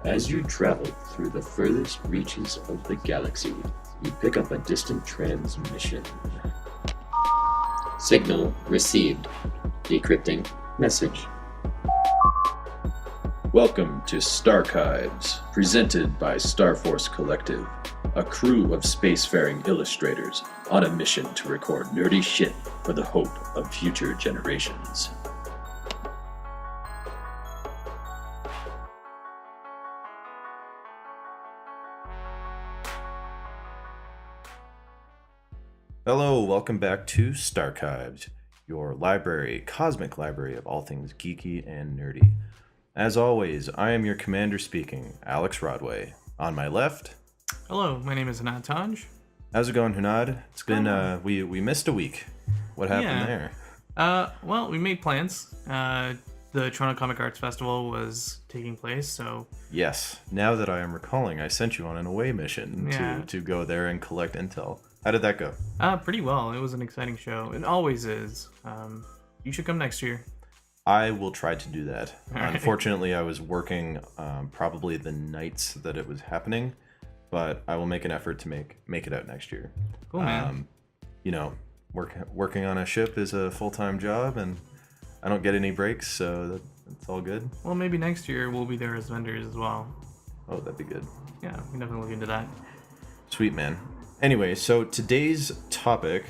As you travel through the furthest reaches of the galaxy, you pick up a distant transmission. Signal received. Decrypting message. Welcome to STARCHIVES, presented by Starforce Collective, a crew of spacefaring illustrators on a mission to record nerdy shit for the hope of future generations. Hello, welcome back to STARCHIVES, your library, cosmic library of all things geeky and nerdy. As always, I am your commander speaking, Alex Rodway. On my left... Hello, my name is Hunaid. How's it going, Hunaid? It's been, we missed a week. What happened there? Well, we made plans. The Toronto Comic Arts Festival was taking place, so... Yes, now that I am recalling, I sent you on an away mission to go there and collect intel. How did that go? Pretty well. It was an exciting show. It always is. You should come next year. I will try to do that. Right. Unfortunately, I was working probably the nights that it was happening, but I will make an effort to make it out next year. Cool, man. Working on a ship is a full-time job, and I don't get any breaks, so that's all good. Well, maybe next year we'll be there as vendors as well. Oh, that'd be good. Yeah, we can definitely look into that. Sweet, man. Anyway, so today's topic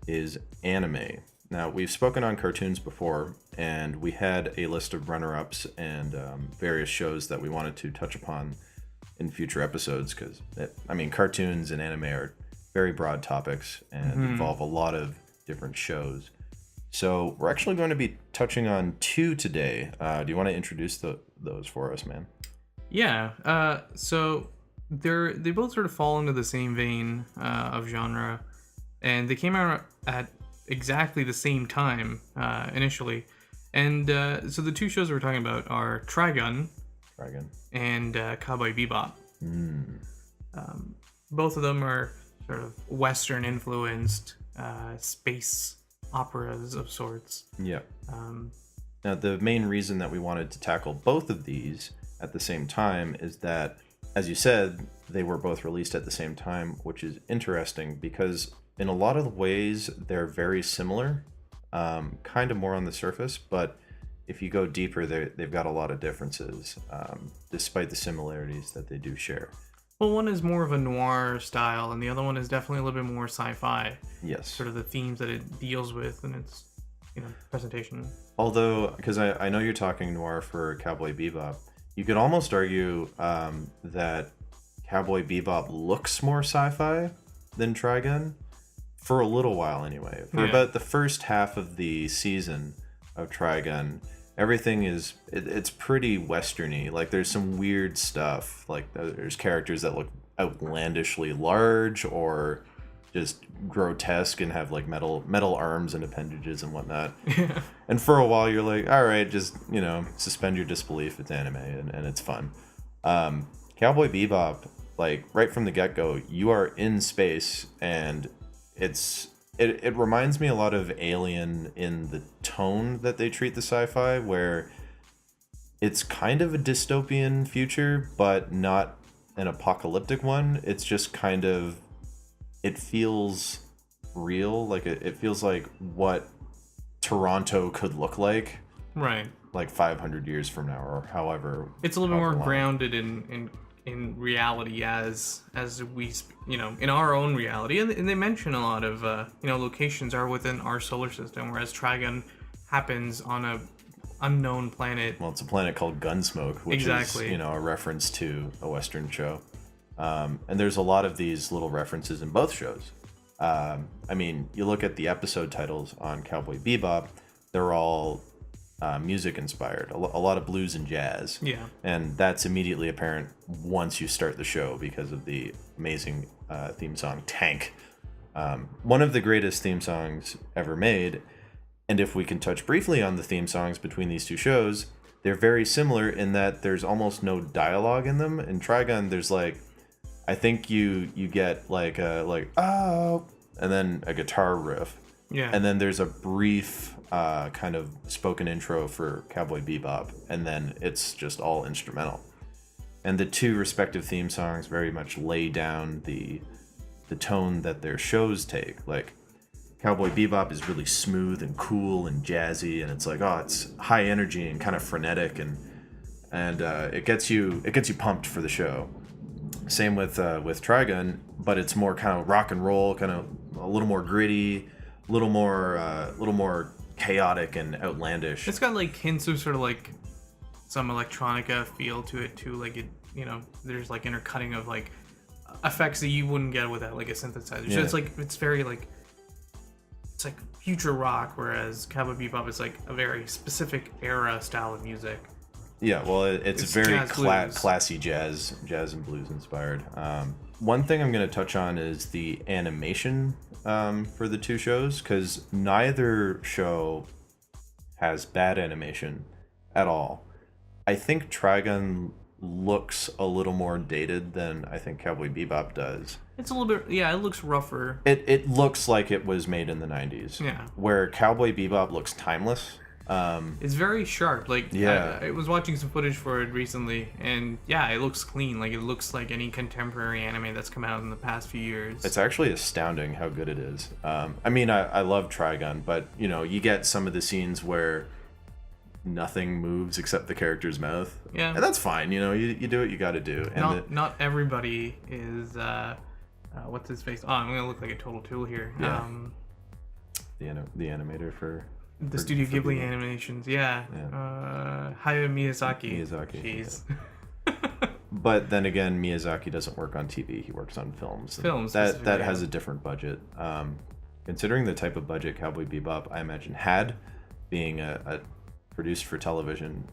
is anime. Now, we've spoken on cartoons before, and we had a list of runner-ups and various shows that we wanted to touch upon in future episodes, because, cartoons and anime are very broad topics and involve a lot of different shows. So we're actually going to be touching on two today. Do you want to introduce those for us, man? Yeah, so... They both sort of fall into the same vein of genre, and they came out at exactly the same time initially. And so the two shows we're talking about are TRIGUN and COWBOY BEBOP. Both of them are sort of Western influenced space operas of sorts. Yeah. Now, the main reason that we wanted to tackle both of these at the same time is that, as you said, they were both released at the same time, which is interesting because in a lot of ways they're very similar, kind of more on the surface, but if you go deeper, they've got a lot of differences, despite the similarities that they do share. Well, one is more of a noir style, and the other one is definitely a little bit more sci-fi. Yes. Sort of the themes that it deals with and its presentation. Although, because I know you're talking noir for COWBOY Bebop, you could almost argue that COWBOY Bebop looks more sci-fi than TRIGUN, for a little while anyway. For about the first half of the season of TRIGUN, everything it's pretty westerny. Like, there's some weird stuff. Like, there's characters that look outlandishly large or just grotesque and have like metal arms and appendages and whatnot. Yeah. And for a while you're like, all right, just suspend your disbelief. It's anime and it's fun. COWBOY Bebop, like right from the get-go, you are in space, and it reminds me a lot of Alien in the tone that they treat the sci-fi, where it's kind of a dystopian future but not an apocalyptic one. It's just kind of, it feels real. Like it feels like what Toronto could look like, right? Like 500 years from now, or however. It's a little bit more long. grounded in reality as we in our own reality, and they mention a lot of locations are within our solar system, whereas Trigun happens on a unknown planet. Well, it's a planet called Gunsmoke, which exactly. is a reference to a Western show. And there's a lot of these little references in both shows. You look at the episode titles on COWBOY Bebop, they're all music inspired, a lot of blues and jazz. Yeah. And that's immediately apparent once you start the show because of the amazing theme song, Tank. One of the greatest theme songs ever made. And if we can touch briefly on the theme songs between these two shows, they're very similar in that there's almost no dialogue in them. In Trigun, there's I think you get oh, and then a guitar riff. Yeah. And then there's a brief kind of spoken intro for COWBOY Bebop, and then it's just all instrumental. And the two respective theme songs very much lay down the tone that their shows take. Like Cowboy Bebop is really smooth and cool and jazzy, and it's like, oh, it's high energy and kind of frenetic, and it gets you pumped for the show. Same with Trigun, but it's more kind of rock and roll, kind of a little more gritty, a little more chaotic and outlandish. It's got like hints of sort of like some electronica feel to it too. Like there's like intercutting of like effects that you wouldn't get without like a synthesizer. So it's very like, it's like future rock, whereas Cowboy Bebop is like a very specific era style of music. Yeah, well, it's very classy jazz and blues inspired. One thing I'm going to touch on is the animation for the two shows, because neither show has bad animation at all. I think Trigun looks a little more dated than I think Cowboy Bebop does. It's a little bit, yeah, it looks rougher. It looks like it was made in the 90s. Yeah. Where Cowboy Bebop looks timeless. It's very sharp. Like, yeah. I was watching some footage for it recently, and yeah, it looks clean. Like, it looks like any contemporary anime that's come out in the past few years. It's actually astounding how good it is. I mean, I love Trigun, but you get some of the scenes where nothing moves except the character's mouth. Yeah, and that's fine. You do what you got to do. And not everybody is. What's his face? Oh, I'm gonna look like a total tool here. Yeah. The animator for the Studio Ghibli animations. Yeah. Hayao Miyazaki. Jeez. Yeah. But then again, Miyazaki doesn't work on TV. He works on films. That has a different budget. Considering the type of budget Cowboy Bebop, I imagine, had, being a produced for television,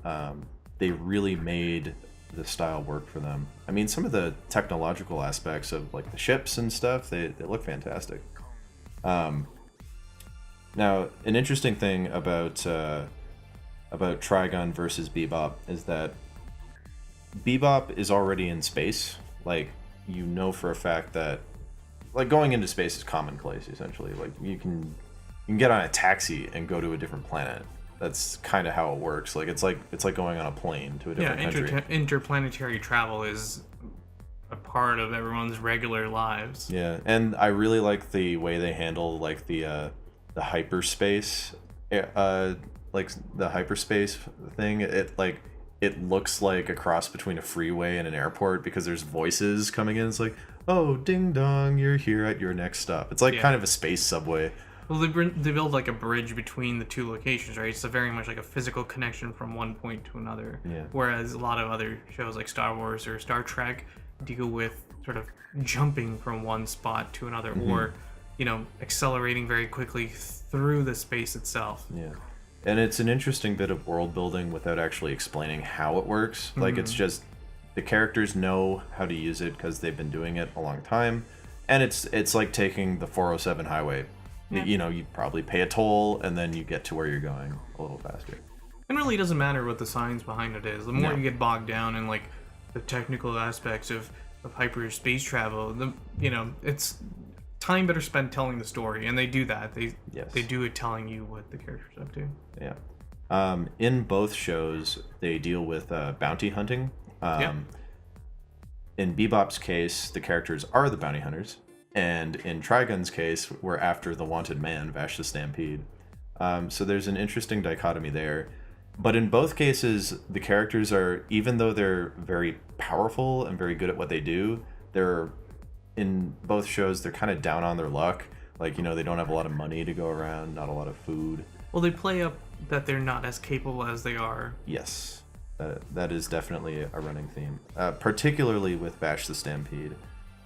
they really made the style work for them. I mean, some of the technological aspects of like the ships and stuff, they look fantastic. Now, an interesting thing about Trigun versus Bebop is that Bebop is already in space. Like, for a fact that, like, going into space is commonplace, essentially. Like, you can get on a taxi and go to a different planet. That's kind of how it works. Like, it's like going on a plane to a different country. Interplanetary travel is a part of everyone's regular lives. Yeah, and I really like the way they handle like the hyperspace, like the hyperspace thing. It looks like a cross between a freeway and an airport, because there's voices coming in. It's like, oh, ding dong, you're here at your next stop. It's like kind of a space subway. Well, they build like a bridge between the two locations, right? So very much like a physical connection from one point to another. Yeah. Whereas a lot of other shows like Star Wars or Star Trek deal with sort of jumping from one spot to another, or accelerating very quickly through the space itself. Yeah. And it's an interesting bit of world building without actually explaining how it works. Like, it's just the characters know how to use it because they've been doing it a long time. And it's like taking the 407 highway. Yeah. You probably pay a toll and then you get to where you're going a little faster. It really doesn't matter what the science behind it is. The more you get bogged down in like the technical aspects of hyperspace travel, it's time better spent telling the story, and they do that. They do it telling you what the character's up to. Yeah. In both shows, they deal with bounty hunting. In Bebop's case, the characters are the bounty hunters, and in Trigun's case, we're after the wanted man, Vash the Stampede. So there's an interesting dichotomy there. But in both cases, the characters are, even though they're very powerful and very good at what they do, in both shows, they're kind of down on their luck. Like, they don't have a lot of money to go around, not a lot of food. Well, they play up that they're not as capable as they are. Yes, that is definitely a running theme, particularly with Vash the Stampede.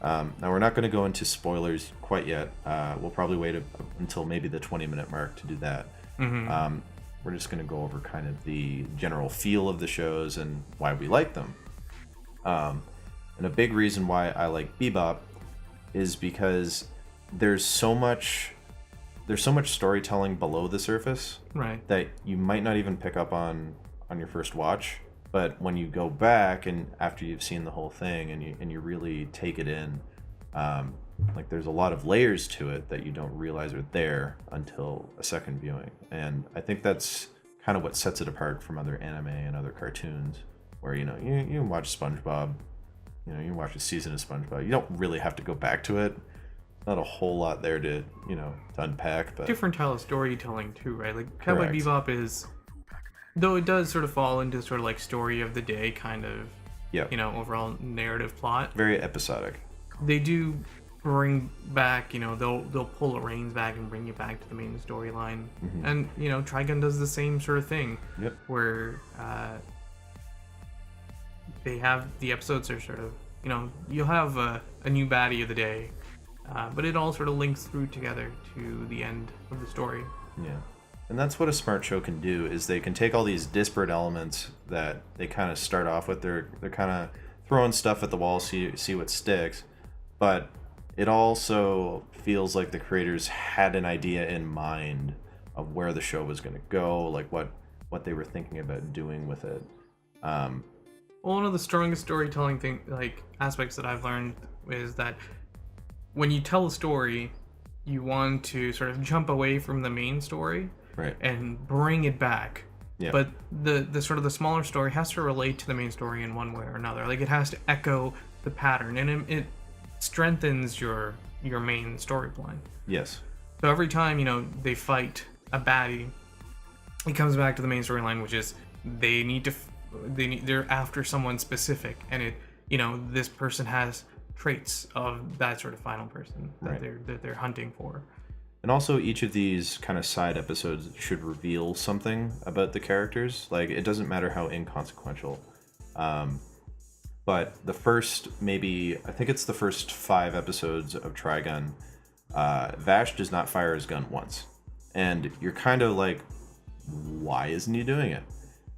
Now, we're not going to go into spoilers quite yet. We'll probably wait until maybe the 20-minute mark to do that. We're just going to go over kind of the general feel of the shows and why we like them. And a big reason why I like Bebop is because there's so much storytelling below the surface, right, that you might not even pick up on your first watch. But when you go back and after you've seen the whole thing and you really take it in, like, there's a lot of layers to it that you don't realize are there until a second viewing. And I think that's kind of what sets it apart from other anime and other cartoons. where you can watch SpongeBob, you can watch a season of SpongeBob. You don't really have to go back to it. Not a whole lot there to to unpack, but different style of storytelling too, right? Like Cowboy Correct. Bebop is, though it does sort of fall into sort of like story of the day kind of, overall narrative plot. Very episodic. They do bring back, they'll pull the reins back and bring you back to the main storyline. And Trigun does the same sort of thing. Yep. Where they have the episodes are sort of, you'll have a new baddie of the day, but it all sort of links through together to the end of the story. Yeah. And that's what a smart show can do, is they can take all these disparate elements that they kind of start off with. They're kind of throwing stuff at the wall, see what sticks. But it also feels like the creators had an idea in mind of where the show was going to go, like what they were thinking about doing with it. Well, one of the strongest storytelling aspects that I've learned is that when you tell a story, you want to sort of jump away from the main story, right, and bring it back. Yeah. But the sort of the smaller story has to relate to the main story in one way or another. Like it has to echo the pattern, and it strengthens your main story line. Yes. So every time they fight a baddie, it comes back to the main storyline, which is they're after someone specific, and this person has traits of that sort of final person that Right. they're hunting for. And also, each of these kind of side episodes should reveal something about the characters. Like, it doesn't matter how inconsequential. But the first, I think it's the first 5 episodes of Trigun, Vash does not fire his gun once. And you're kind of like, why isn't he doing it?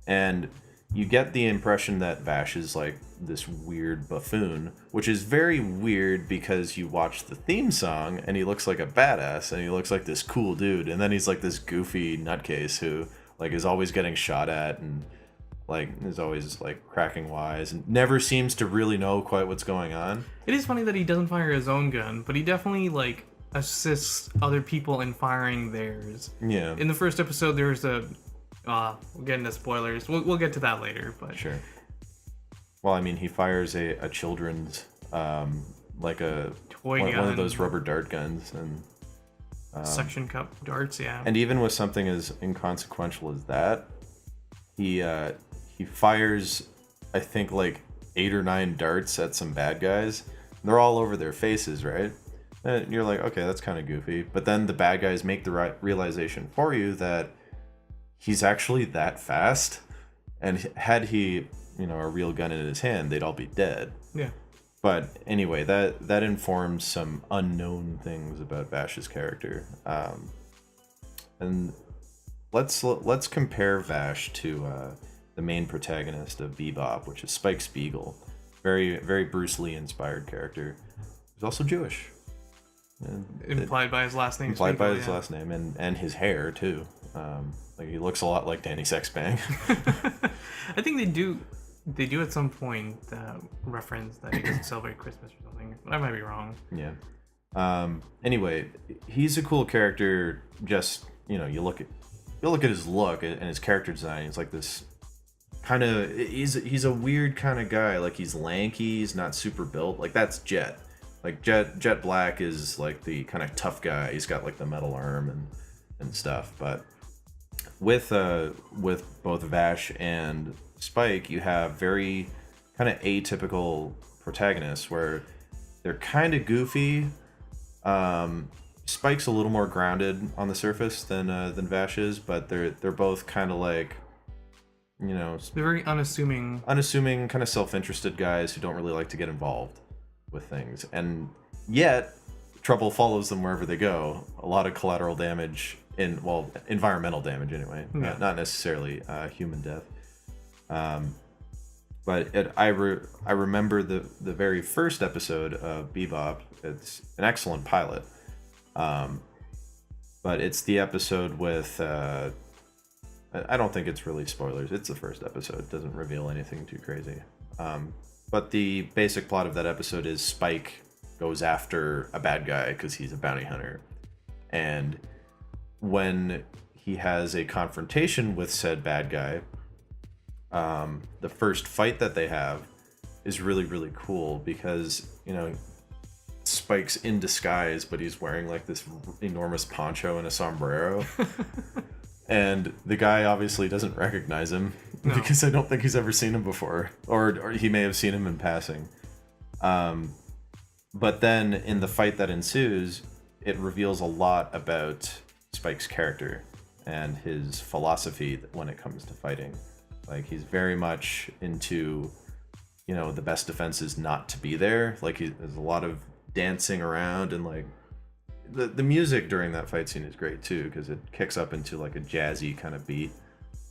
And you get the impression that Vash is like this weird buffoon, which is very weird because you watch the theme song and he looks like a badass and he looks like this cool dude, and then he's like this goofy nutcase who like is always getting shot at and like is always like cracking wise and never seems to really know quite what's going on. It is funny that he doesn't fire his own gun, but he definitely like assists other people in firing theirs. Yeah. In the first episode, there's we'll get into spoilers. We'll get to that later, but Sure. Well, I mean, he fires a children's like a toy one gun, of those rubber dart guns, and suction cup darts, yeah. and even with something as inconsequential as that, he fires, I think, like 8 or 9 darts at some bad guys. They're all over their faces, right? And you're like, okay, that's kind of goofy. But then the bad guys make the realization for you that he's actually that fast, and had he, a real gun in his hand, they'd all be dead. Yeah. But anyway, that informs some unknown things about Vash's character. And let's compare Vash to the main protagonist of Bebop, which is Spike Spiegel. Very, very Bruce Lee inspired character. He's also Jewish. Implied by his last name. Implied by Spiegel, his yeah. last name and his hair too. Like he looks a lot like Danny Sexbang. I think they do at some point reference that he doesn't celebrate Christmas or something, but I might be wrong. Yeah. Anyway, he's a cool character. Just you look at his look and his character design. He's like this kind of he's a weird kind of guy. Like he's lanky. He's not super built. Like that's Jet. Like Jet Black is like the kind of tough guy. He's got like the metal arm and stuff. But with both Vash and Spike, you have very kind of atypical protagonists where they're kind of goofy. Spike's a little more grounded on the surface than Vash is, but they're both kind of like, They're very unassuming, kind of self-interested guys who don't really like to get involved with things, and yet trouble follows them wherever they go. A lot of collateral damage environmental damage anyway, Yeah. not necessarily human death. But I remember the very first episode of Bebop. It's an excellent pilot, but it's the episode with I don't think it's really spoilers. It's the first episode. It doesn't reveal anything too crazy. But the basic plot of that episode is Spike goes after a bad guy because he's a bounty hunter. And when he has a confrontation with said bad guy, the first fight that they have is really, really cool because, you know, Spike's in disguise, but he's wearing like this enormous poncho and a sombrero. And the guy obviously doesn't recognize him because I don't think he's ever seen him before, or he may have seen him in passing. But then in the fight that ensues, it reveals a lot about Spike's character and his philosophy when it comes to fighting. Like, he's very much into, you know, the best defense is not to be there. Like, there's a lot of dancing around, and like the music during that fight scene is great too, because it kicks up into like a jazzy kind of beat.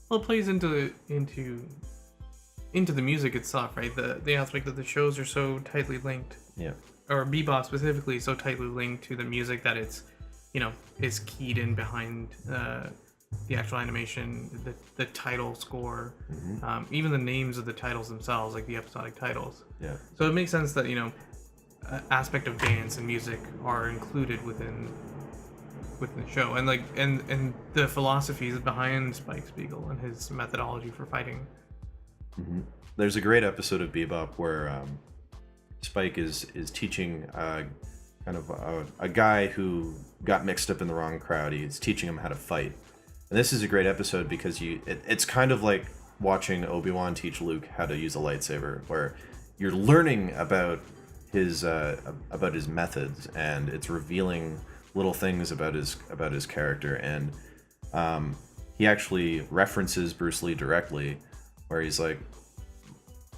Well, it plays into the music itself, right? The aspect that the shows are so tightly linked. Yeah. Or Bebop specifically is so tightly linked to the music that it's, you know, is keyed in behind the actual animation, the title score, even the names of the titles themselves, like the episodic titles. Yeah. So it makes sense that, you know, aspect of dance and music are included within the show, and like and the philosophies behind Spike Spiegel and his methodology for fighting. There's a great episode of Bebop where Spike is teaching kind of a guy who got mixed up in the wrong crowd. He's teaching him how to fight, and this is a great episode because it's kind of like watching Obi-Wan teach Luke how to use a lightsaber, where you're learning about his methods, and it's revealing little things about his character. And he actually references Bruce Lee directly, where he's like,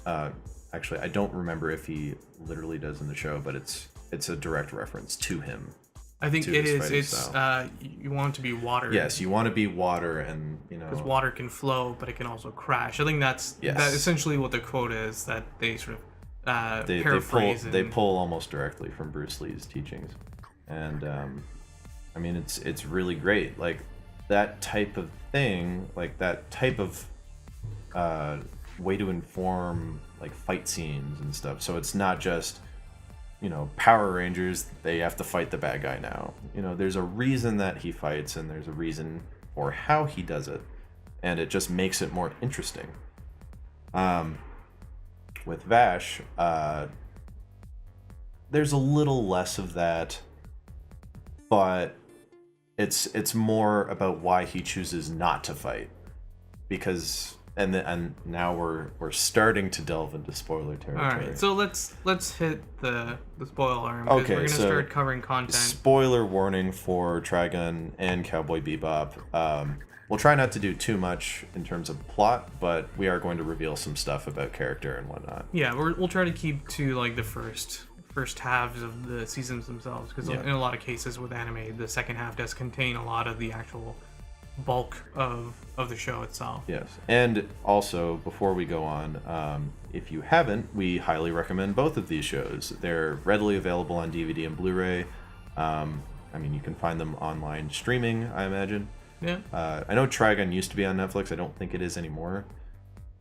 actually I don't remember if he literally does in the show, but it's a direct reference to him. I think it is. It's you want to be water. Yes, you want to be water, and you know, because water can flow, but it can also crash. I think that's essentially what the quote is, that they sort of paraphrase. They pull almost directly from Bruce Lee's teachings, and I mean, it's really great. Like, that type of thing, like that type of way to inform like fight scenes and stuff. So it's not just, you know, Power Rangers, they have to fight the bad guy now. You know, there's a reason that he fights, and there's a reason for how he does it, and it just makes it more interesting. With Vash, there's a little less of that, but it's more about why he chooses not to fight, because and now we're starting to delve into spoiler territory. All right, so let's hit the spoiler alarm, because we're gonna start covering content. Spoiler warning for Trigun and Cowboy Bebop. We'll try not to do too much in terms of plot, but we are going to reveal some stuff about character and whatnot. Yeah, we'll try to keep to like the first halves of the seasons themselves, because in a lot of cases with anime, the second half does contain a lot of the actual bulk of the show itself. Yes, and also before we go on, if you haven't, we highly recommend both of these shows. They're readily available on DVD and Blu-ray. I mean, you can find them online streaming, I imagine. Yeah. I know Trigun used to be on Netflix. I don't think it is anymore.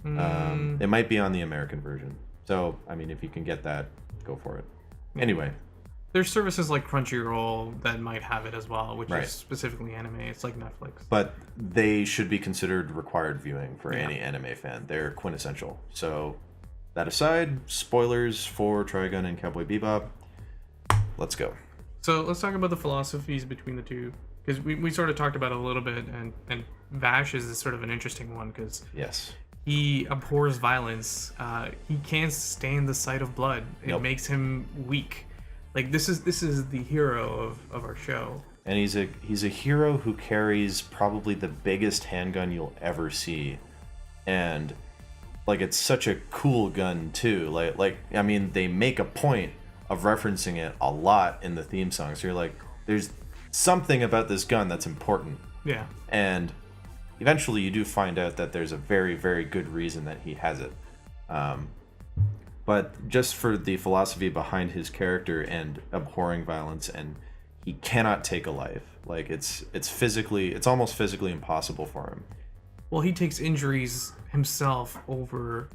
It might be on the American version. So, I mean, if you can get that, go for it. Anyway. There's services like Crunchyroll that might have it as well, which is specifically anime. It's like Netflix. But they should be considered required viewing for any anime fan. They're quintessential. So, that aside, spoilers for Trigun and Cowboy Bebop. Let's go. So, let's talk about the philosophies between the two. Because we sort of talked about it a little bit, and Vash is sort of an interesting one, because he abhors violence. He can't stand the sight of blood. It makes him weak. Like, this is the hero of our show. And he's a hero who carries probably the biggest handgun you'll ever see, and like, it's such a cool gun too. Like I mean, they make a point of referencing it a lot in the theme song. So you're like, there's something about this gun that's important. Yeah. And eventually you do find out that there's a very, very good reason that he has it. But just for the philosophy behind his character and abhorring violence, and he cannot take a life. Like, it's almost physically impossible for him. Well, he takes injuries himself over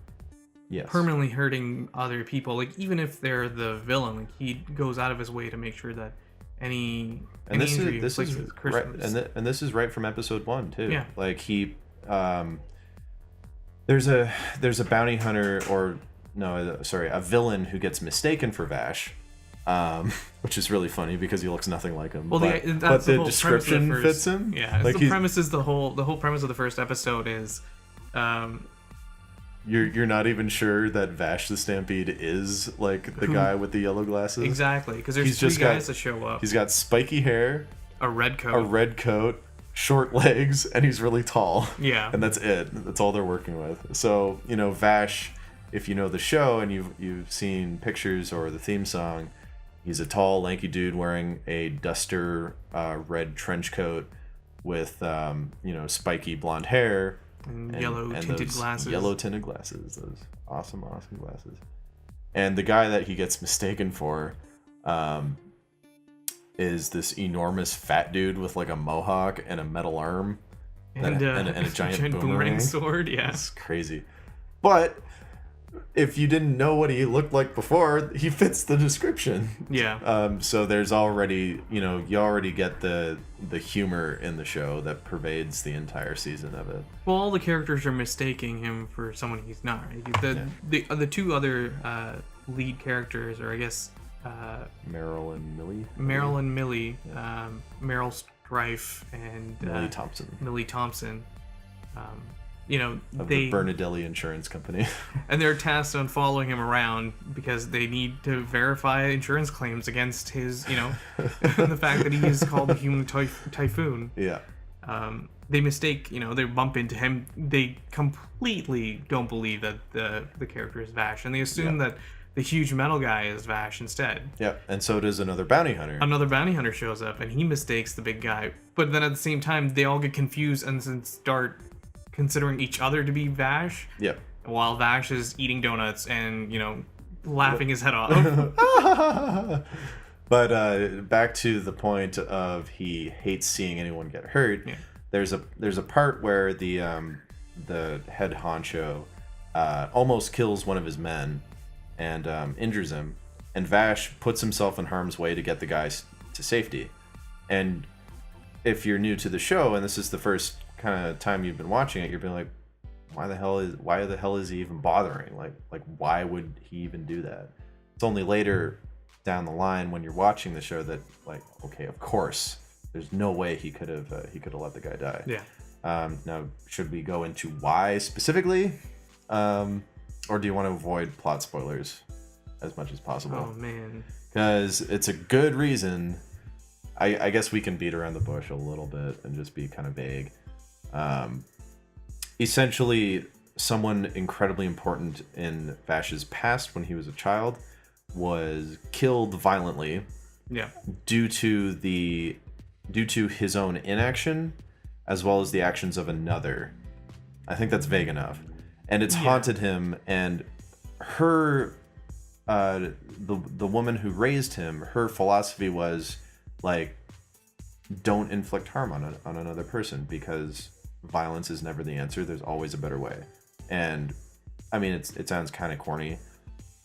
permanently hurting other people. Like, even if they're the villain, like, he goes out of his way to make sure that this is right from episode 1 too. Yeah. Like, There's a bounty hunter, or no, sorry, a villain who gets mistaken for Vash, which is really funny because he looks nothing like him. Well, but the description fits him. Yeah, like the premise is the whole premise of the first episode is, you're not even sure that Vash the Stampede is like the guy with the yellow glasses. Exactly, because there's three guys that show up. He's got spiky hair, a red coat, short legs, and he's really tall. Yeah. And that's it. That's all they're working with. So, Vash, if you know the show and you've seen pictures or the theme song, he's a tall, lanky dude wearing a duster red trench coat with, spiky blonde hair. And yellow tinted glasses. Yellow tinted glasses. Those awesome glasses. And the guy that he gets mistaken for, is this enormous fat dude with like a mohawk and a metal arm and a giant boomerang sword. Yeah, it's crazy. But if you didn't know what he looked like before, he fits the description. Yeah. So there's already, you already get the humor in the show that pervades the entire season of it. Well, all the characters are mistaking him for someone he's not. Right? The two other lead characters, or I guess. Meryl and Millie. Yeah. Meryl Strife and Millie Thompson. Of the Bernadelli Insurance Company. And they're tasked on following him around because they need to verify insurance claims against his, the fact that he is called the Human Typhoon. Yeah. They mistake, they bump into him. They completely don't believe that the character is Vash, and they assume that the huge metal guy is Vash instead. Yeah, and so does another bounty hunter. Another bounty hunter shows up, and he mistakes the big guy. But then at the same time, they all get confused and then start considering each other to be Vash. Yep. While Vash is eating donuts and, laughing his head off. But back to the point of he hates seeing anyone get hurt. Yeah. There's a part where the head honcho almost kills one of his men and injures him, and Vash puts himself in harm's way to get the guys to safety. And if you're new to the show and this is the first kind of time you've been watching it, you're being like, why the hell is he even bothering? Like why would he even do that? It's only later down the line when you're watching the show that, like, okay, of course, there's no way he could have let the guy die. Yeah. Now, should we go into why specifically? Or do you want to avoid plot spoilers as much as possible? Oh, man. Because it's a good reason. I guess we can beat around the bush a little bit and just be kind of vague. Essentially, someone incredibly important in Vash's past when he was a child was killed violently. Yeah. Due to his own inaction, as well as the actions of another. I think that's vague enough. And it's haunted him, and her, the woman who raised him, her philosophy was, like, don't inflict harm on another person, because violence is never the answer. There's always a better way. And, I mean, it sounds kind of corny,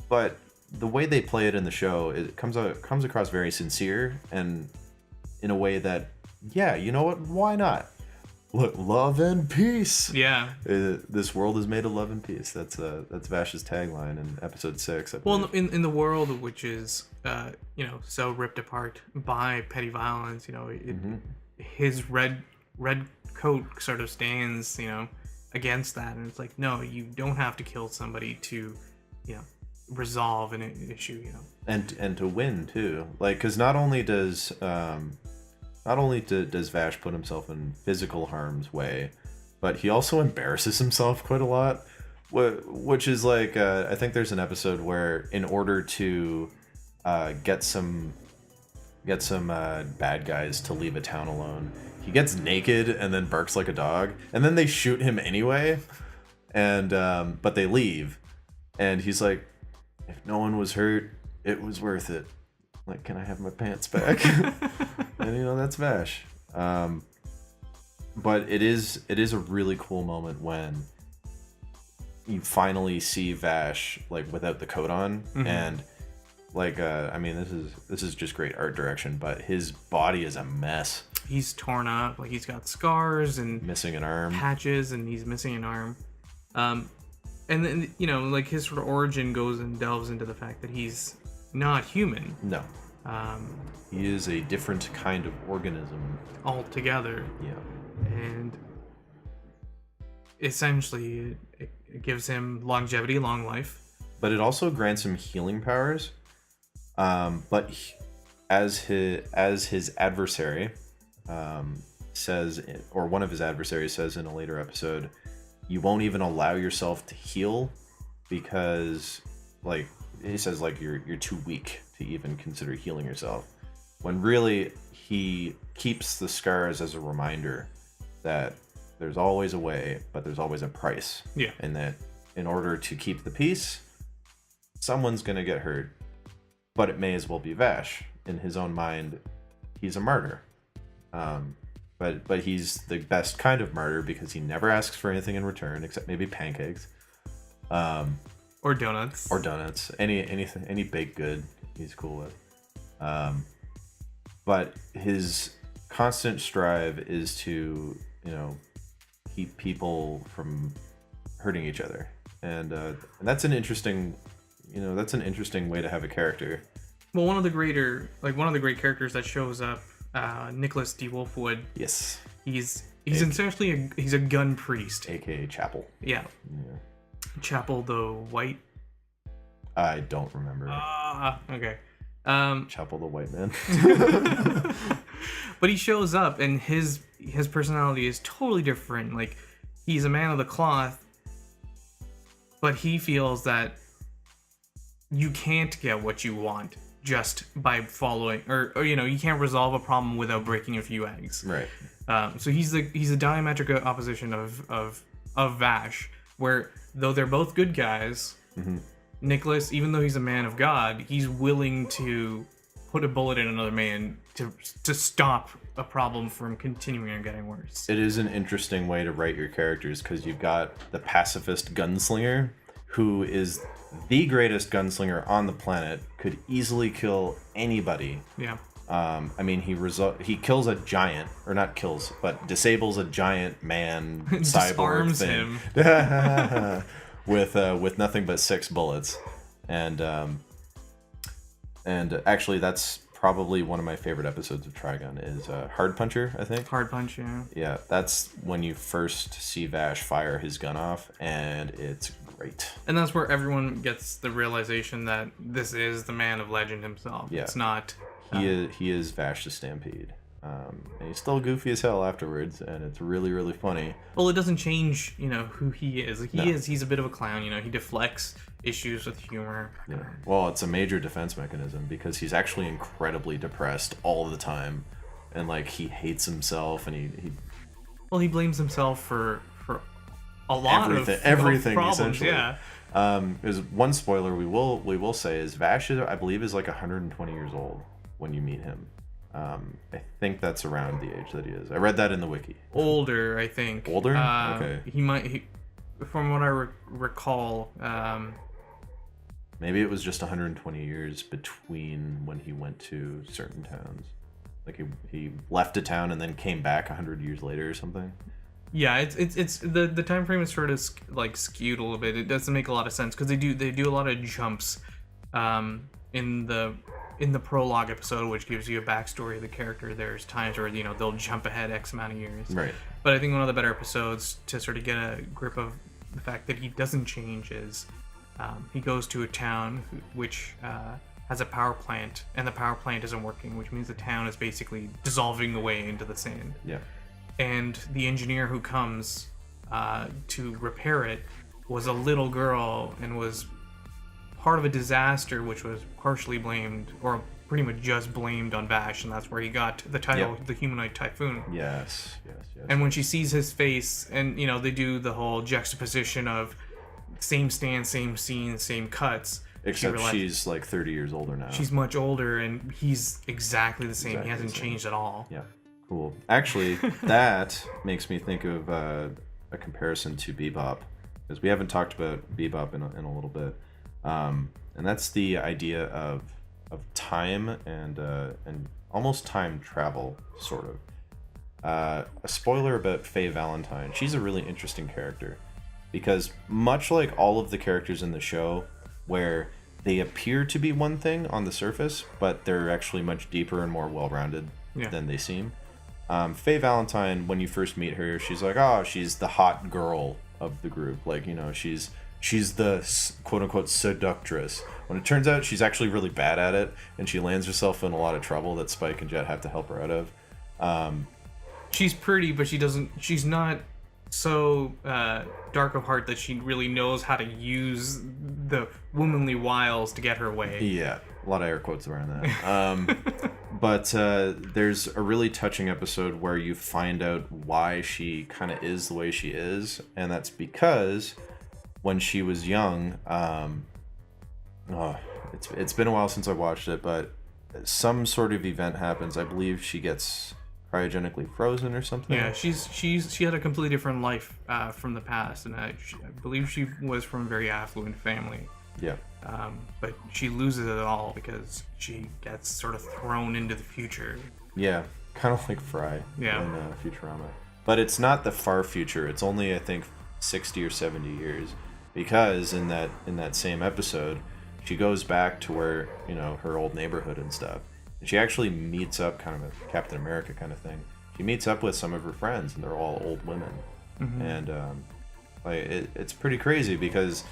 but the way they play it in the show, it comes across very sincere, and in a way that, yeah, you know what? Why not? Look, love and peace. Yeah. This world is made of love and peace. That's Vash's tagline in episode 6. Well, in the world which is so ripped apart by petty violence, his red coat sort of stands against that, and it's like, no, you don't have to kill somebody to resolve an issue, and to win too, like, because not only does Vash put himself in physical harm's way, but he also embarrasses himself quite a lot, which is like, I think there's an episode where in order to get some bad guys to leave a town alone, he gets naked and then barks like a dog, and then they shoot him anyway, and but they leave, and he's like, if no one was hurt, it was worth it. Like, can I have my pants back? And that's Vash. But it is a really cool moment when you finally see Vash, like, without the coat on, and like, I mean, this is just great art direction, but his body is a mess. He's torn up, like, he's got scars and missing an arm, patches, and he's missing an arm. And then, you know, like his sort of origin goes and delves into the fact that he's not human. No. He is a different kind of organism Altogether. Yeah. And essentially, it gives him longevity, long life. But it also grants him healing powers. But as his adversary says, or one of his adversaries says in a later episode, you won't even allow yourself to heal because, like, he says, like, you're too weak to even consider healing yourself. When really he keeps the scars as a reminder that there's always a way, but there's always a price. Yeah. And that in order to keep the peace, someone's gonna get hurt, but it may as well be Vash. In his own mind, he's a martyr. But he's the best kind of martyr because he never asks for anything in return except maybe pancakes. Or donuts. Or donuts. Anything, any baked good he's cool with. But his constant strive is to, you know, keep people from hurting each other. And that's an interesting, you know, that's an interesting way to have a character. Well, one of the great characters that shows up, Nicholas D. Wolfwood. Yes. He's essentially he's a gun priest, aka Chapel. Yeah. Chapel the White. I don't remember. Okay. Chapel the White Man. But he shows up, and his personality is totally different. Like, he's a man of the cloth, but he feels that you can't get what you want just by following, or you know, you can't resolve a problem without breaking a few eggs. Right. So he's a diametric opposition of Vash, where though they're both good guys, Nicholas, even though he's a man of God, he's willing to put a bullet in another man to stop a problem from continuing and getting worse. It is an interesting way to write your characters because you've got the pacifist gunslinger who is the greatest gunslinger on the planet, could easily kill anybody. Yeah. I mean, he kills a giant, or not kills, but disables a giant man cyborg thing. Disarms him. with nothing but 6 bullets, and actually that's probably one of my favorite episodes of Trigun is Hard Puncher, I think. Hard Punch, yeah. Yeah, that's when you first see Vash fire his gun off, and it's great. And that's where everyone gets the realization that this is the man of legend himself. Yeah. It's not. He is Vash the Stampede. And he's still goofy as hell afterwards, and it's really, really funny. Well, it doesn't change, you know, who he is. No. He's a bit of a clown, you know. He deflects issues with humor. Yeah. Well, it's a major defense mechanism because he's actually incredibly depressed all the time, and like he hates himself, and he blames himself for a lot everything problems, essentially. Yeah. There's one spoiler we will say is Vash is, I believe, is like 120 years old when you meet him. I think that's around the age that he is. I read that in the wiki. Older, I think. Older? Okay. He from what I recall. Maybe it was just 120 years between when he went to certain towns. Like he left a town and then came back 100 years later or something. Yeah, it's the time frame is sort of like skewed a little bit. It doesn't make a lot of sense because they do a lot of jumps in the prologue episode, which gives you a backstory of the character. There's times where, you know, they'll jump ahead X amount of years. Right. But I think one of the better episodes to sort of get a grip of the fact that he doesn't change is he goes to a town which has a power plant, and the power plant isn't working, which means the town is basically dissolving away into the sand. Yeah. And the engineer who comes to repair it was a little girl and was part of a disaster which was partially blamed, or pretty much just blamed, on Vash, and that's where he got the title, the Humanoid Typhoon. Yes. And when she sees his face, and, you know, they do the whole juxtaposition of same stand, same scene, same cuts. Except she's like 30 years older now. She's much older, and he's exactly the same. He hasn't changed at all. Yeah. Cool. Actually, that makes me think of a comparison to Bebop, because we haven't talked about Bebop in a little bit, and that's the idea of time and almost time travel, sort of. A spoiler about Faye Valentine. She's a really interesting character. because much like all of the characters in the show, where they appear to be one thing on the surface, but they're actually much deeper and more well-rounded than they seem. Faye Valentine, when you first meet her, she's like, oh, she's the hot girl of the group. Like, you know, she's the quote-unquote seductress. When it turns out she's actually really bad at it, and she lands herself in a lot of trouble that Spike and Jet have to help her out of. She's pretty, but she's not so dark of heart that she really knows how to use the womanly wiles to get her way. Yeah, a lot of air quotes around that. But there's a really touching episode where you find out why she kind of is the way she is, and that's because when she was young, it's been a while since I watched it, but some sort of event happens. I believe she gets cryogenically frozen or something. Yeah, she had a completely different life from the past, and I believe she was from a very affluent family. Yeah. But she loses it all because she gets sort of thrown into the future. Yeah, kind of like Fry in Futurama. But it's not the far future. It's only, I think, 60 or 70 years, because in that same episode, she goes back to where, you know, her old neighborhood and stuff. And she actually meets up, kind of a Captain America kind of thing. She meets up with some of her friends, and they're all old women. Mm-hmm. And it's pretty crazy, because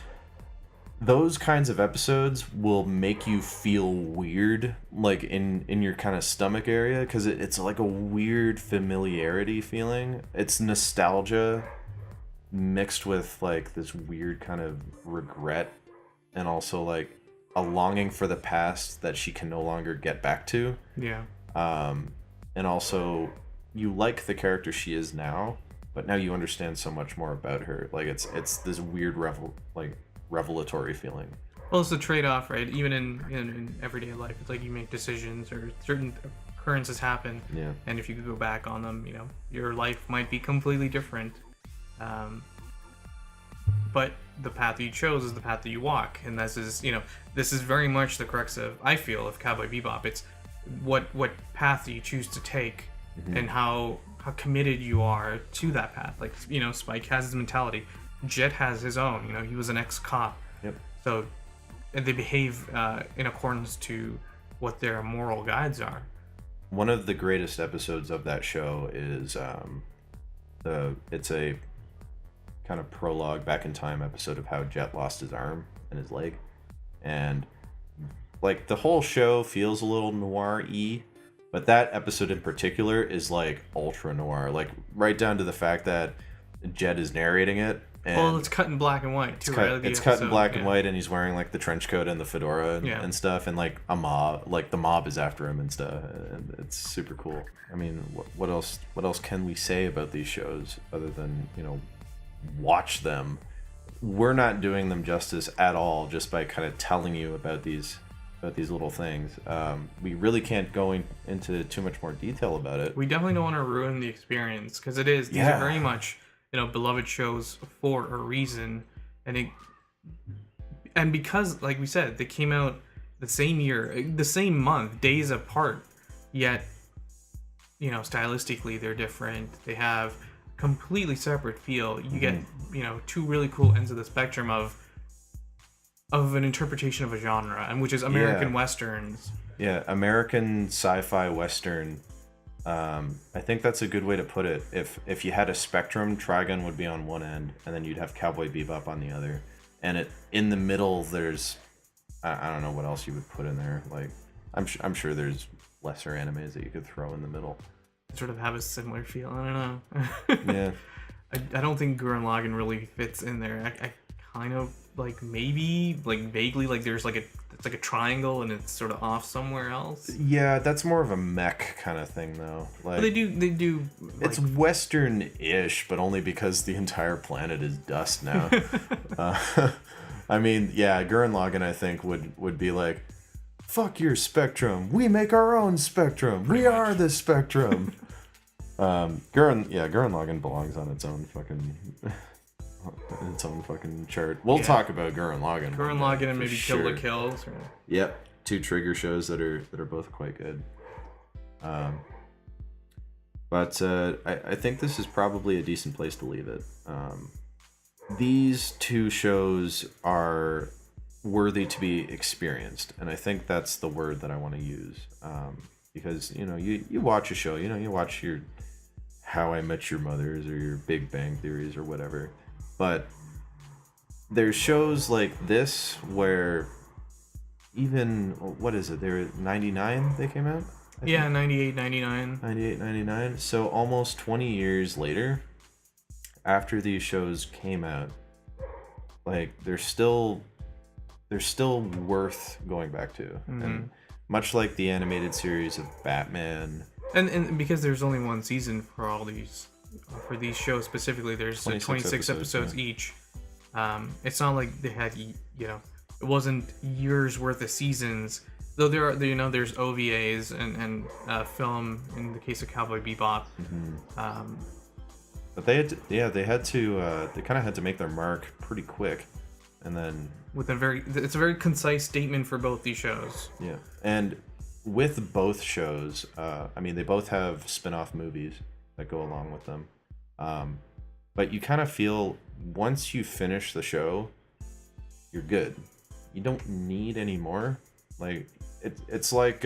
those kinds of episodes will make you feel weird, like in your kind of stomach area, because it's like a weird familiarity feeling. It's nostalgia mixed with like this weird kind of regret, and also like a longing for the past that she can no longer get back to. Yeah. And also you like the character she is now, but now you understand so much more about her. Like it's this weird revelatory feeling. Well, it's a trade-off, right? Even in everyday life, it's like you make decisions or certain occurrences happen. Yeah. And if you could go back on them, you know, your life might be completely different. But the path that you chose is the path that you walk, and this is very much the crux of, I feel, of Cowboy Bebop. It's what path do you choose to take, mm-hmm. and how committed you are to that path. Like, you know, Spike has his mentality, Jet has his own. You know, he was an ex-cop. Yep. So they behave in accordance to what their moral guides are. One of the greatest episodes of that show is it's a kind of prologue back in time episode of how Jet lost his arm and his leg, and like the whole show feels a little noir-y, but that episode in particular is like ultra noir, like right down to the fact that Jet is narrating it. And it's cut in black and white too. It's cut in black and white, and he's wearing like the trench coat and the fedora and stuff, and like the mob is after him and stuff, and it's super cool. I mean, what else can we say about these shows other than, you know, watch them? We're not doing them justice at all just by kind of telling you about these little things. We really can't go into too much more detail about it. We definitely don't want to ruin the experience, because these are very much, you know, beloved shows for a reason, and because, like we said, they came out the same year, the same month, days apart, yet, you know, stylistically they're different. They have completely separate feel. You get, you know, two really cool ends of the spectrum of an interpretation of a genre, and which is American westerns. Yeah, American sci-fi western. I think that's a good way to put it. If you had a spectrum, Trigun would be on one end, and then you'd have Cowboy Bebop on the other. And in the middle, there's I don't know what else you would put in there. Like I'm sure there's lesser animes that you could throw in the middle. Sort of have a similar feel. I don't know. Yeah. I don't think Gurren Lagann really fits in there. I kind of like, maybe like vaguely, like there's like it's like a triangle and it's sort of off somewhere else. Yeah, that's more of a mech kind of thing though. Like, but they do like, it's western-ish, but only because the entire planet is dust now. I mean, yeah, Gurren Lagann I think would be like, fuck your spectrum. We make our own spectrum. We are the spectrum. Gurren Lagann belongs on its own fucking chart. We'll talk about Gurren Lagann. Gurren Lagann and maybe Kill the Kills. Or... Yep, two Trigger shows that are both quite good. But I think this is probably a decent place to leave it. these two shows are worthy to be experienced, and I think that's the word that I want to use. Because you watch a show, you watch your How I Met Your Mothers or your Big Bang Theories or whatever, but there's shows like this where even, what is it, they're 99 they came out. Yeah, 98, 99. 98, 99. So almost 20 years later, after these shows came out, like they're still worth going back to. And much like the animated series of Batman, And because there's only one season for these shows specifically, there's 26 episodes each. It's not like they had, it wasn't years worth of seasons. Though there's OVAs and film in the case of Cowboy Bebop. But they kind of had to make their mark pretty quick, and then it's a very concise statement for both these shows. Yeah, and with both shows, they both have spin-off movies that go along with them. But you kind of feel once you finish the show, you're good. You don't need any more. Like it's like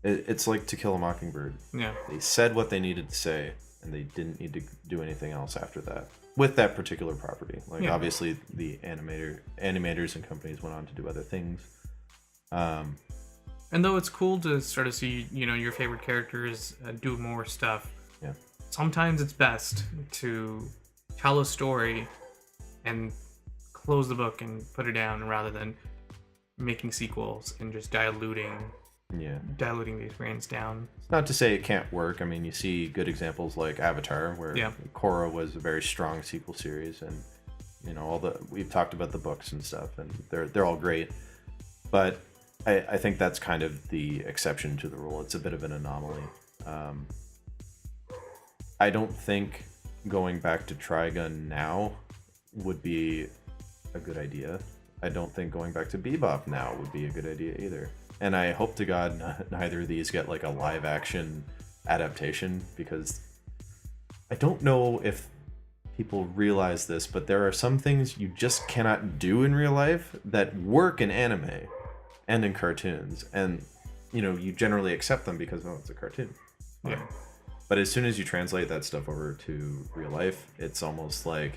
it's like To Kill a Mockingbird. Yeah, they said what they needed to say, and they didn't need to do anything else after that with that particular property. Obviously the animators and companies went on to do other things. And though it's cool to sort of see, your favorite characters do more stuff, yeah, sometimes it's best to tell a story and close the book and put it down rather than making sequels and just diluting the experience down. It's not to say it can't work. I mean, you see good examples like Avatar, where Korra was a very strong sequel series, and we've talked about the books and stuff, and they're all great. But I think that's kind of the exception to the rule. It's a bit of an anomaly. I don't think going back to Trigun now would be a good idea. I don't think going back to Bebop now would be a good idea either. And I hope to God neither of these get like a live action adaptation, because I don't know if people realize this, but there are some things you just cannot do in real life that work in anime and in cartoons. And, you generally accept them because, it's a cartoon. Yeah. But as soon as you translate that stuff over to real life, it's almost like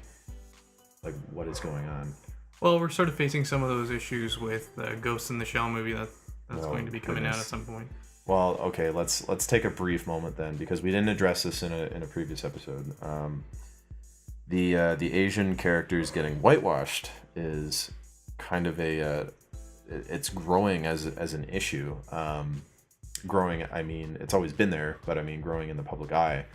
what is going on? Well, we're sort of facing some of those issues with the Ghost in the Shell movie that's going to be coming out at some point. Well, okay, let's take a brief moment then, because we didn't address this in a previous episode. The Asian characters getting whitewashed is kind of it's growing as an issue. Growing, I mean, it's always been there, but I mean growing in the public eye,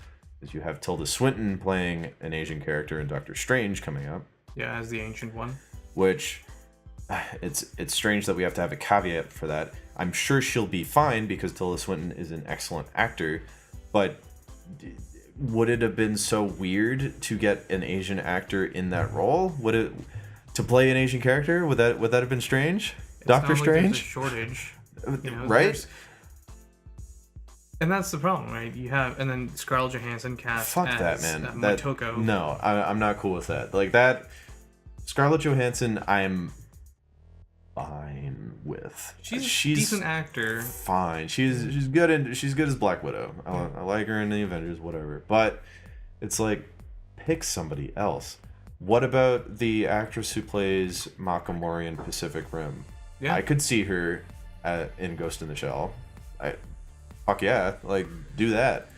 because you have Tilda Swinton playing an Asian character in Doctor Strange coming up. Yeah, as the ancient one. Which, it's strange that we have to have a caveat for that. I'm sure she'll be fine because Tilda Swinton is an excellent actor, but would it have been so weird to get an Asian actor in that role? To play an Asian character? Would that have been strange? Doctor Strange? There's a shortage, right? And that's the problem, right? And then Scarlett Johansson cast Fuck as that, man. Motoko. No, I'm not cool with that. Like that, Scarlett Johansson, I'm fine with. She's a decent actor. Fine. She's good she's good as Black Widow. I like her in the Avengers, whatever. But it's like, pick somebody else. What about the actress who plays Makomori in Pacific Rim? Yeah. I could see her in Ghost in the Shell. Fuck yeah, like, do that.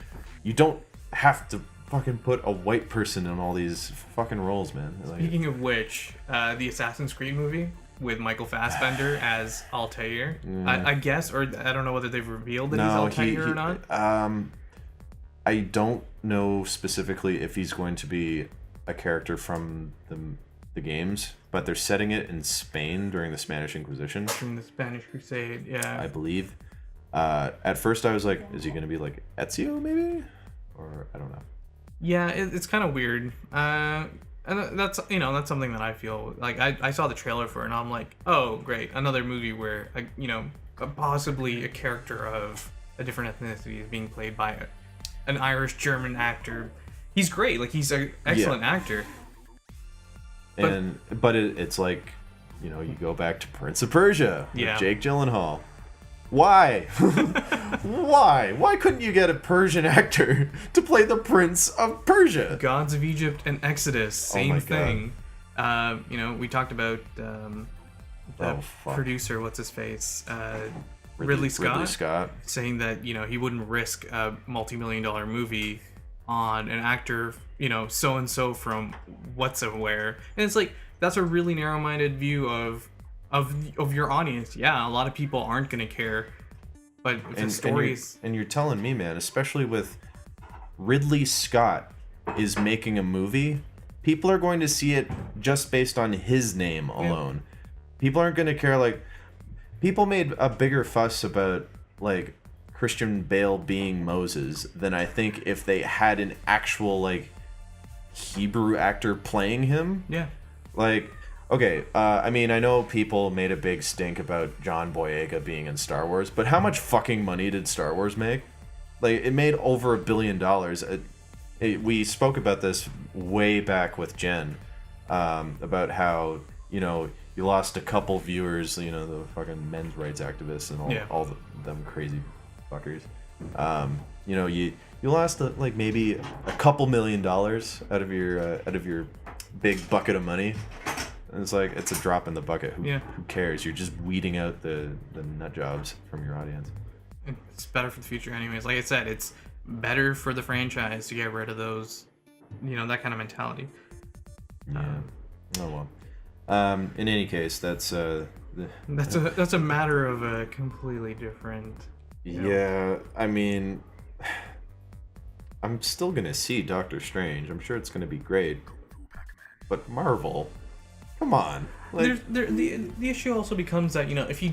You don't have to fucking put a white person in all these fucking roles, man. Like, Speaking of which, the Assassin's Creed movie with Michael Fassbender as Altair, I guess, or I don't know whether they've revealed that he's Altair or not. I don't know specifically if he's going to be a character from the games, but they're setting it in Spain during the Spanish Inquisition. During the Spanish Crusade, yeah. I believe. At first I was like, is he going to be like Ezio maybe? Or I don't know. Yeah, it's kind of weird. And that's something that I feel like I saw the trailer for it and I'm like, oh great, another movie where possibly a character of a different ethnicity is being played by an Irish German actor. He's great, like he's an excellent actor. But it's like, you know, you go back to Prince of Persia with Jake Gyllenhaal. Why? Why couldn't you get a Persian actor to play the Prince of Persia? Gods of Egypt and Exodus, same thing. You know, we talked about the producer, what's his face, Ridley Scott, saying that, you know, he wouldn't risk a multi-million-dollar movie on an actor, you know, so and so from whatsoever. And it's like, that's a really narrow-minded view of your audience. Yeah, a lot of people aren't going to care, but if the stories... And you're telling me, man, especially with Ridley Scott is making a movie, people are going to see it just based on his name alone. People aren't going to care, like... People made a bigger fuss about, like, Christian Bale being Moses than I think if they had an actual, like, Hebrew actor playing him. Yeah. Like... Okay, I mean, I know people made a big stink about John Boyega being in Star Wars, but how much fucking money did Star Wars make? Like, it made over $1 billion. We spoke about this way back with Jen, about how, you know, you lost a couple viewers, you know, the fucking men's rights activists and all them crazy fuckers. You know, you lost like maybe a couple $1 million out of your big bucket of money. And it's like, it's a drop in the bucket. Who cares? You're just weeding out the nut jobs from your audience. It's better for the future anyways. Like I said, it's better for the franchise to get rid of those, you know, that kind of mentality. Yeah. Oh well. In any case, that's a matter of a completely different... I mean, I'm still going to see Doctor Strange. I'm sure it's going to be great. But Marvel... Come on. Like, the issue also becomes that, you know, if you...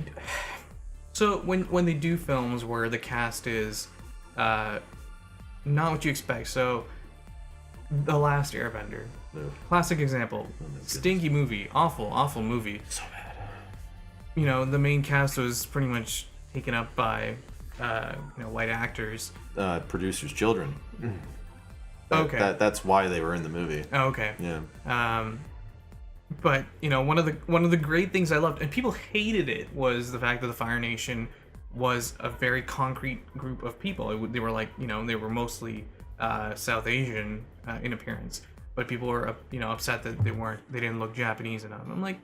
So when they do films where the cast is not what you expect, so The Last Airbender, classic example, stinky movie, awful movie. So bad. You know, the main cast was pretty much taken up by you know, white actors. Producers' children. Okay. That's why they were in the movie. Oh, okay. Yeah. But, you know, one of the great things I loved, and people hated it, was the fact that the Fire Nation was a very concrete group of people. They were like, you know, they were mostly South Asian in appearance, but people were, you know, upset that they didn't look Japanese enough. I'm like,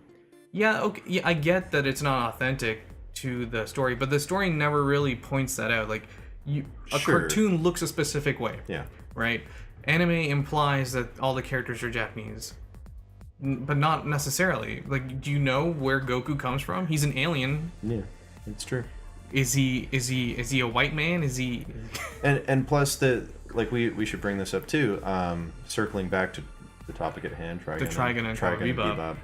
yeah, okay, yeah, I get that it's not authentic to the story, but the story never really points that out. Like, cartoon looks a specific way. Yeah. Right? Anime implies that all the characters are Japanese. But not necessarily. Like, do you know where Goku comes from? He's an alien. Yeah, it's true. Is he a white man? Is he? And plus we should bring this up too. Circling back to the topic at hand, Trigun and Bebop.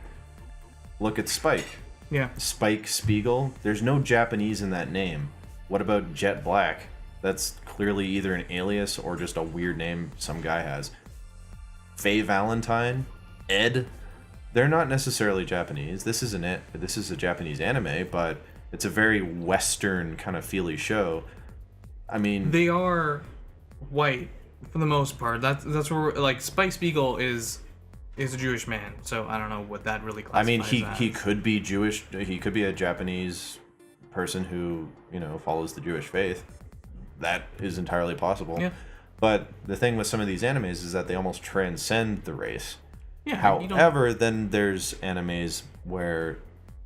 Look at Spike. Yeah. Spike Spiegel. There's no Japanese in that name. What about Jet Black? That's clearly either an alias or just a weird name some guy has. Faye Valentine, Ed. They're not necessarily Japanese. This is a Japanese anime, but it's a very Western kind of feely show. I mean, they are white for the most part. That's where like Spike Spiegel is a Jewish man, so I don't know what that really classifies. I mean, he could be Jewish. He could be a Japanese person who, you know, follows the Jewish faith. That is entirely possible. Yeah. But the thing with some of these animes is that they almost transcend the race. Yeah, however, then there's animes where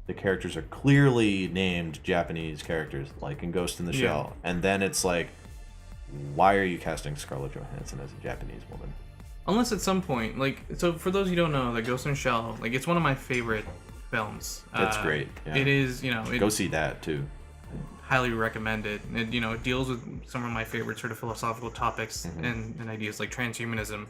the characters are clearly named Japanese characters, like in Ghost in the Shell. And then it's like, why are you casting Scarlett Johansson as a Japanese woman? Unless at some point, like, so for those who don't know, like Ghost in the Shell, like, it's one of my favorite films. It's great. Yeah. It is, you know... Go see that, too. Highly recommend it. It, you know, it deals with some of my favorite sort of philosophical topics and ideas like transhumanism.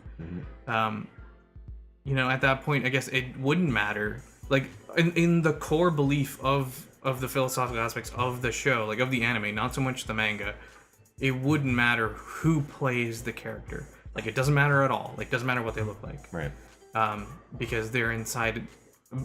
You know, at that point, I guess it wouldn't matter. Like, in the core belief of the philosophical aspects of the show, like of the anime, not so much the manga, it wouldn't matter who plays the character. Like, it doesn't matter at all. Like, it doesn't matter what they look like. Right. Because they're inside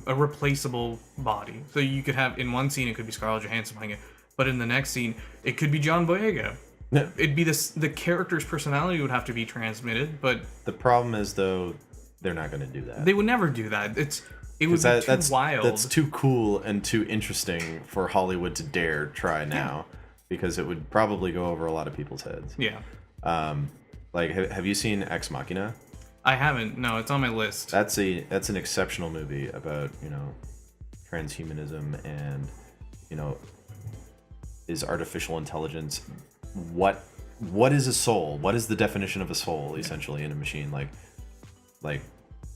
a replaceable body. So you could have, in one scene, it could be Scarlett Johansson playing it, but in the next scene, it could be John Boyega. Yeah. It'd be the character's personality would have to be transmitted, but... The problem is, though... they're not going to do that. They would never do that. It would be too wild. That's too cool and too interesting for Hollywood to dare try now, because it would probably go over a lot of people's heads. Yeah. Like, have you seen Ex Machina? I haven't. No, it's on my list. That's an exceptional movie about, transhumanism and, is artificial intelligence, what is a soul? What is the definition of a soul, essentially, in a machine? Like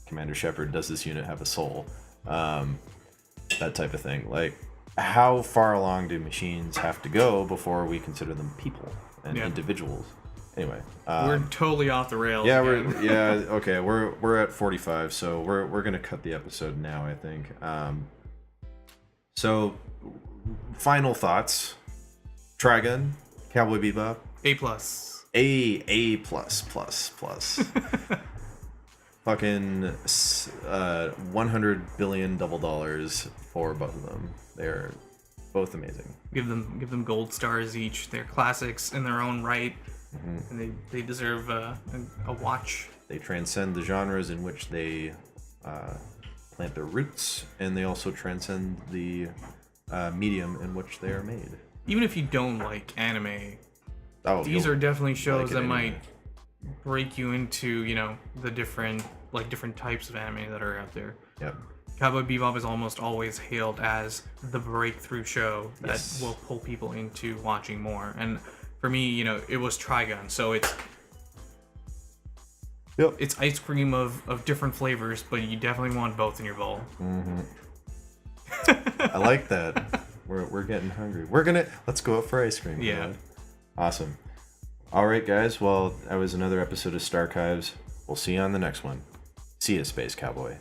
Commander Shepard, does this unit have a soul? That type of thing. Like, how far along do machines have to go before we consider them people and individuals? Anyway, we're totally off the rails. Yeah, okay. We're at 45, so we're gonna cut the episode now, I think. So, final thoughts. Trigun, Cowboy Bebop. A plus. A plus. Fucking $100 billion double dollars for both of them. They're both amazing. Give them gold stars each. They're classics in their own right, and they deserve a watch. They transcend the genres in which they plant their roots, and they also transcend the medium in which they are made. Even if you don't like anime, these you'll are definitely shows like it that anyway. might break you into, the different types of anime that are out there. Yep. Cowboy Bebop is almost always hailed as the breakthrough show that Yes. will pull people into watching more. And for me, it was Trigun, so it's ice cream of different flavors, but you definitely want both in your bowl. I like that. We're getting hungry. Let's go out for ice cream. Yeah. God. Awesome. All right, guys. Well, that was another episode of STARCHIVES. We'll see you on the next one. See ya, Space Cowboy.